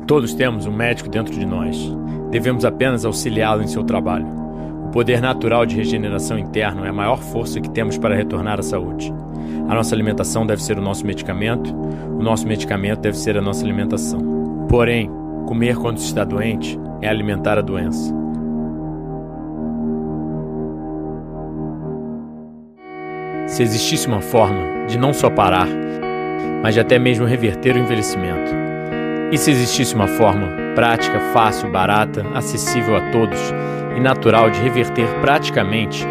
Todos temos um médico dentro de nós. Devemos apenas auxiliá-lo em seu trabalho. O poder natural de regeneração interna é a maior força que temos para retornar à saúde. A nossa alimentação deve ser o nosso medicamento deve ser a nossa alimentação. Porém, comer quando se está doente é alimentar a doença. Se existisse uma forma de não só parar, mas de até mesmo reverter o envelhecimento, e se existisse uma forma prática, fácil, barata, acessível a todos e natural de reverter praticamente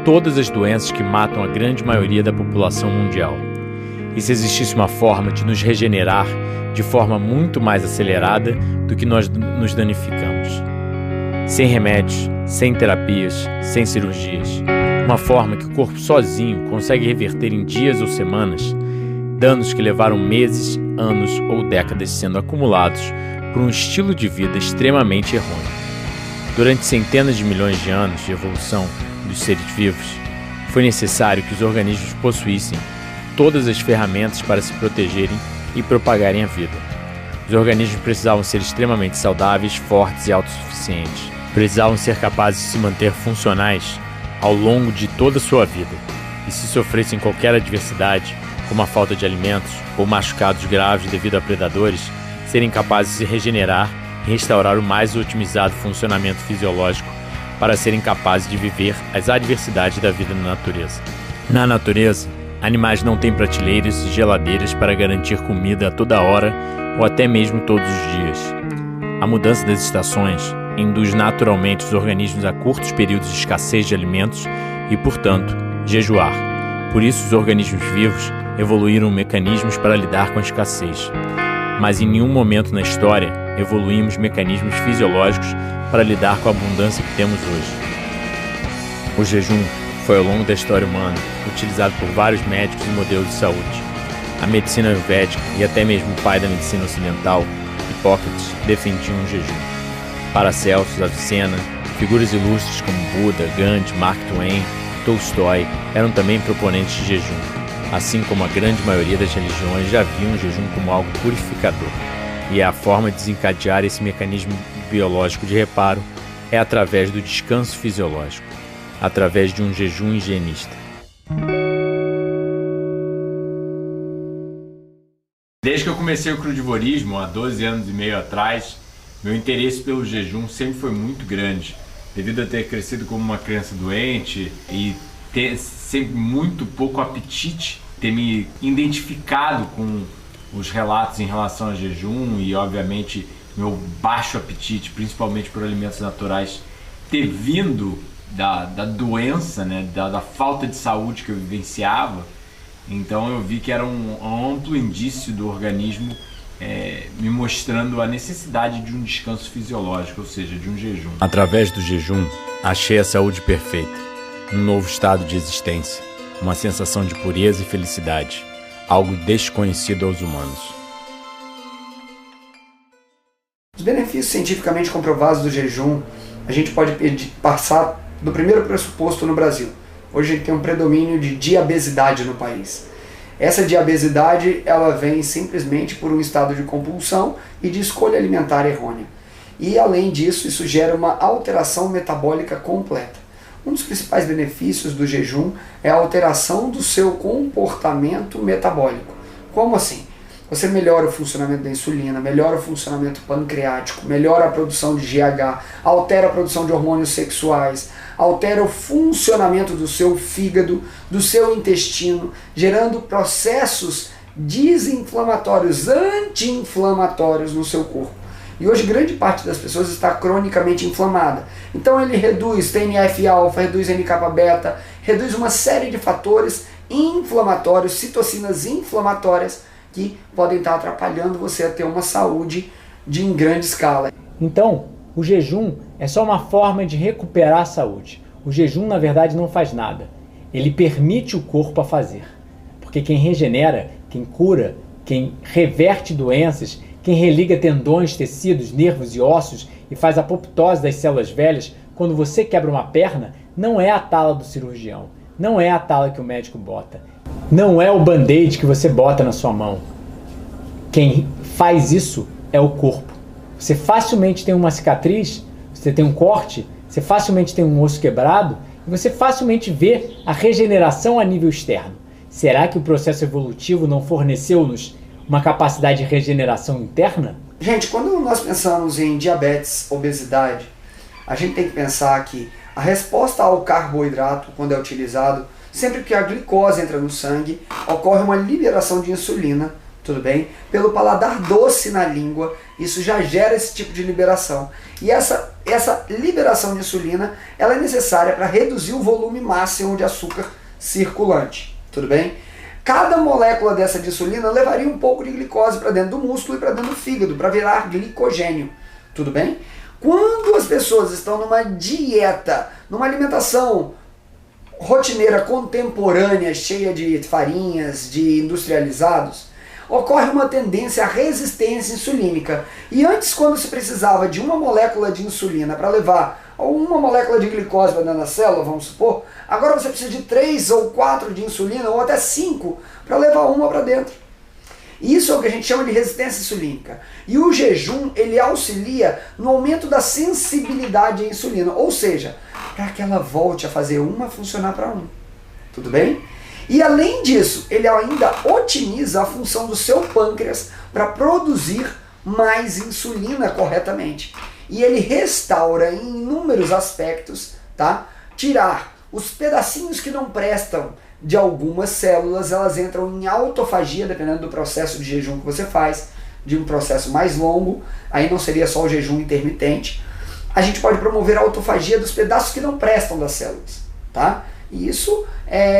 todas as doenças que matam a grande maioria da população mundial, e se existisse uma forma de nos regenerar de forma muito mais acelerada do que nós nos danificamos, sem remédios, sem terapias, sem cirurgias, uma forma que o corpo sozinho consegue reverter em dias ou semanas danos que levaram meses, anos ou décadas sendo acumulados por um estilo de vida extremamente errôneo. Durante centenas de milhões de anos de evolução dos seres vivos, foi necessário que os organismos possuíssem todas as ferramentas para se protegerem e propagarem a vida. Os organismos precisavam ser extremamente saudáveis, fortes e autossuficientes. Precisavam ser capazes de se manter funcionais ao longo de toda a sua vida. E se sofressem qualquer adversidade, como a falta de alimentos ou machucados graves devido a predadores, serem capazes de se regenerar e restaurar o mais otimizado funcionamento fisiológico para serem capazes de viver as adversidades da vida na natureza. Na natureza, animais não têm prateleiras e geladeiras para garantir comida a toda hora ou até mesmo todos os dias. A mudança das estações induz naturalmente os organismos a curtos períodos de escassez de alimentos e, portanto, jejuar. Por isso, os organismos vivos evoluíram mecanismos para lidar com a escassez. Mas em nenhum momento na história evoluímos mecanismos fisiológicos para lidar com a abundância que temos hoje. O jejum foi ao longo da história humana utilizado por vários médicos e modelos de saúde. A medicina ayurvédica e até mesmo o pai da medicina ocidental, Hipócrates, defendiam o jejum. Paracelsus, Avicena, figuras ilustres como Buda, Gandhi, Mark Twain, Tolstói eram também proponentes de jejum. Assim como a grande maioria das religiões já viam o jejum como algo purificador. E a forma de desencadear esse mecanismo biológico de reparo é através do descanso fisiológico, através de um jejum higienista. Desde que eu comecei o crudivorismo, há 12 anos e meio atrás, meu interesse pelo jejum sempre foi muito grande, devido a ter crescido como uma criança doente e ter sempre muito pouco apetite, ter me identificado com os relatos em relação a jejum e, obviamente, meu baixo apetite, principalmente por alimentos naturais, ter vindo da doença, né, da falta de saúde que eu vivenciava. Então eu vi que era um amplo indício do organismo me mostrando a necessidade de um descanso fisiológico, ou seja, de um jejum. Através do jejum, achei a saúde perfeita, um novo estado de existência, uma sensação de pureza e felicidade, algo desconhecido aos humanos. Os benefícios cientificamente comprovados do jejum, a gente pode passar do primeiro pressuposto no Brasil. Hoje a gente tem um predomínio de diabesidade no país. Essa diabesidade, ela vem simplesmente por um estado de compulsão e de escolha alimentar errônea. E além disso, isso gera uma alteração metabólica completa. Um dos principais benefícios do jejum é a alteração do seu comportamento metabólico. Como assim? Você melhora o funcionamento da insulina, melhora o funcionamento pancreático, melhora a produção de GH, altera a produção de hormônios sexuais, altera o funcionamento do seu fígado, do seu intestino, gerando processos desinflamatórios, anti-inflamatórios no seu corpo. E hoje grande parte das pessoas está cronicamente inflamada. Então ele reduz TNF-alfa, reduz NK-beta, reduz uma série de fatores inflamatórios, citocinas inflamatórias, que podem estar atrapalhando você a ter uma saúde em grande escala. Então, o jejum é só uma forma de recuperar a saúde. O jejum, na verdade, não faz nada. Ele permite o corpo a fazer. Porque quem regenera, quem cura, quem reverte doenças, quem religa tendões, tecidos, nervos e ossos e faz a apoptose das células velhas, quando você quebra uma perna, não é a tala do cirurgião, não é a tala que o médico bota, não é o band-aid que você bota na sua mão. Quem faz isso é o corpo. Você facilmente tem uma cicatriz, você tem um corte, você facilmente tem um osso quebrado e você facilmente vê a regeneração a nível externo. Será que o processo evolutivo não forneceu-nos uma capacidade de regeneração interna? Gente, quando nós pensamos em diabetes, obesidade, a gente tem que pensar que a resposta ao carboidrato, quando é utilizado, sempre que a glicose entra no sangue, ocorre uma liberação de insulina, tudo bem? Pelo paladar doce na língua, isso já gera esse tipo de liberação. E essa liberação de insulina, ela é necessária para reduzir o volume máximo de açúcar circulante, tudo bem? Cada molécula dessa de insulina levaria um pouco de glicose para dentro do músculo e para dentro do fígado, para virar glicogênio, tudo bem? Quando as pessoas estão numa dieta, numa alimentação rotineira contemporânea, cheia de farinhas, de industrializados, ocorre uma tendência à resistência insulínica. E antes, quando se precisava de uma molécula de insulina para levar uma molécula de glicose para dentro da célula, vamos supor, agora você precisa de 3 ou 4 de insulina, ou até 5, para levar uma para dentro. Isso é o que a gente chama de resistência insulínica. E o jejum, ele auxilia no aumento da sensibilidade à insulina, ou seja, para que ela volte a fazer uma funcionar para um. Tudo bem? E além disso, ele ainda otimiza a função do seu pâncreas para produzir mais insulina corretamente. E ele restaura em inúmeros aspectos, tá? Tirar os pedacinhos que não prestam de algumas células, elas entram em autofagia, dependendo do processo de jejum que você faz, de um processo mais longo, aí não seria só o jejum intermitente. A gente pode promover a autofagia dos pedaços que não prestam das células, tá? E isso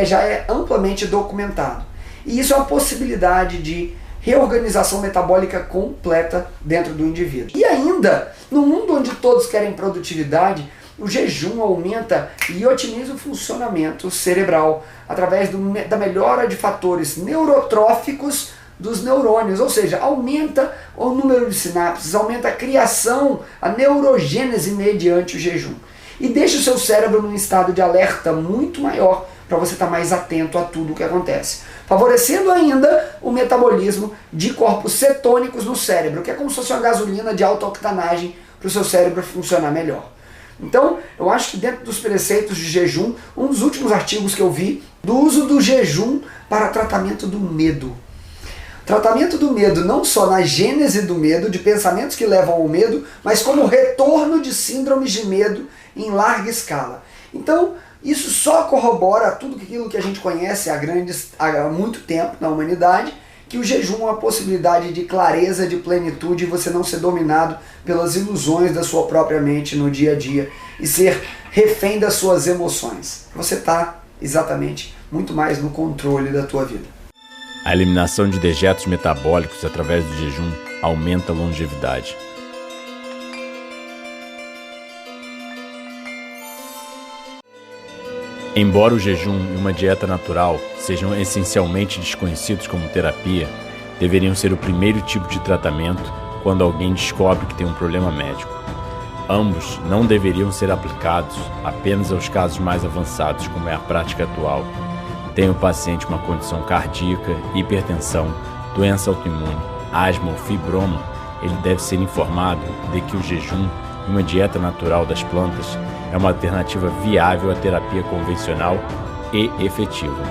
já é amplamente documentado. E isso é uma possibilidade de reorganização metabólica completa dentro do indivíduo. E ainda, no mundo onde todos querem produtividade, o jejum aumenta e otimiza o funcionamento cerebral através da melhora de fatores neurotróficos dos neurônios, ou seja, aumenta o número de sinapses, aumenta a criação, a neurogênese mediante o jejum. E deixa o seu cérebro num estado de alerta muito maior para você estar mais atento a tudo o que acontece. Favorecendo ainda o metabolismo de corpos cetônicos no cérebro, que é como se fosse uma gasolina de alta octanagem para o seu cérebro funcionar melhor. Então, eu acho que dentro dos preceitos de jejum, um dos últimos artigos que eu vi, do uso do jejum para tratamento do medo. Tratamento do medo não só na gênese do medo, de pensamentos que levam ao medo, mas como retorno de síndromes de medo em larga escala. Então, isso só corrobora tudo aquilo que a gente conhece há muito tempo na humanidade, que o jejum é uma possibilidade de clareza, de plenitude, e você não ser dominado pelas ilusões da sua própria mente no dia a dia e ser refém das suas emoções. Você está exatamente muito mais no controle da tua vida. A eliminação de dejetos metabólicos através do jejum aumenta a longevidade. Embora o jejum e uma dieta natural sejam essencialmente desconhecidos como terapia, deveriam ser o primeiro tipo de tratamento quando alguém descobre que tem um problema médico. Ambos não deveriam ser aplicados apenas aos casos mais avançados, como é a prática atual. Tem o paciente uma condição cardíaca, hipertensão, doença autoimune, asma ou fibroma, ele deve ser informado de que o jejum e uma dieta natural das plantas é uma alternativa viável à terapia convencional e efetiva.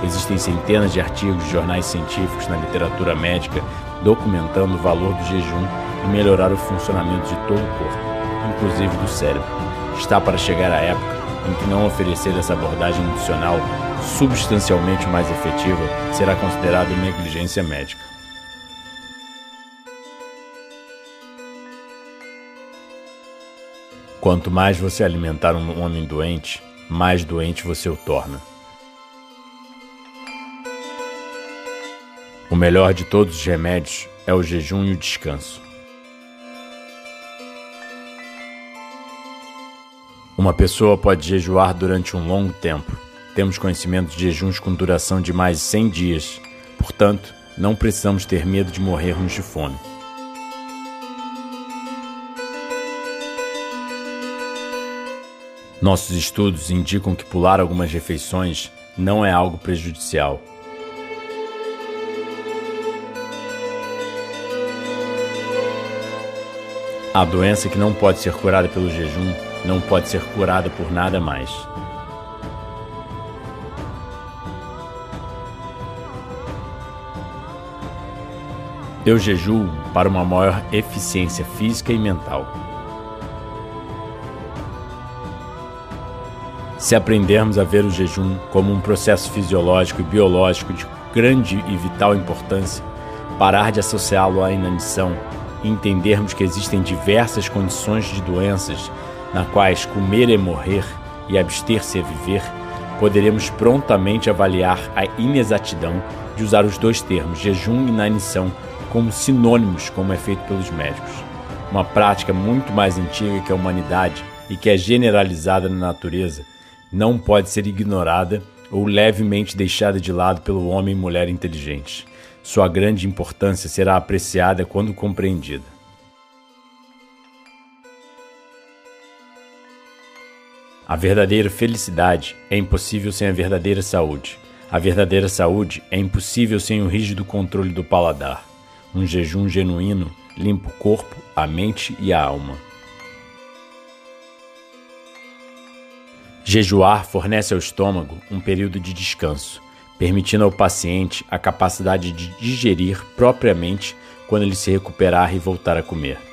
Existem centenas de artigos de jornais científicos na literatura médica documentando o valor do jejum e melhorar o funcionamento de todo o corpo, inclusive do cérebro. Está para chegar a época em que não oferecer essa abordagem nutricional substancialmente mais efetiva será considerado negligência médica. Quanto mais você alimentar um homem doente, mais doente você o torna. O melhor de todos os remédios é o jejum e o descanso. Uma pessoa pode jejuar durante um longo tempo. Temos conhecimento de jejuns com duração de mais de 100 dias. Portanto, não precisamos ter medo de morrermos de fome. Nossos estudos indicam que pular algumas refeições não é algo prejudicial. A doença que não pode ser curada pelo jejum não pode ser curada por nada mais. Eu jejuo para uma maior eficiência física e mental. Se aprendermos a ver o jejum como um processo fisiológico e biológico de grande e vital importância, parar de associá-lo à inanição e entendermos que existem diversas condições de doenças na quais comer é morrer e abster-se é viver, poderemos prontamente avaliar a inexatidão de usar os dois termos, jejum e inanição, como sinônimos, como é feito pelos médicos. Uma prática muito mais antiga que a humanidade e que é generalizada na natureza, não pode ser ignorada ou levemente deixada de lado pelo homem e mulher inteligentes. Sua grande importância será apreciada quando compreendida. A verdadeira felicidade é impossível sem a verdadeira saúde. A verdadeira saúde é impossível sem o rígido controle do paladar. Um jejum genuíno limpa o corpo, a mente e a alma. Jejuar fornece ao estômago um período de descanso, permitindo ao paciente a capacidade de digerir propriamente quando ele se recuperar e voltar a comer.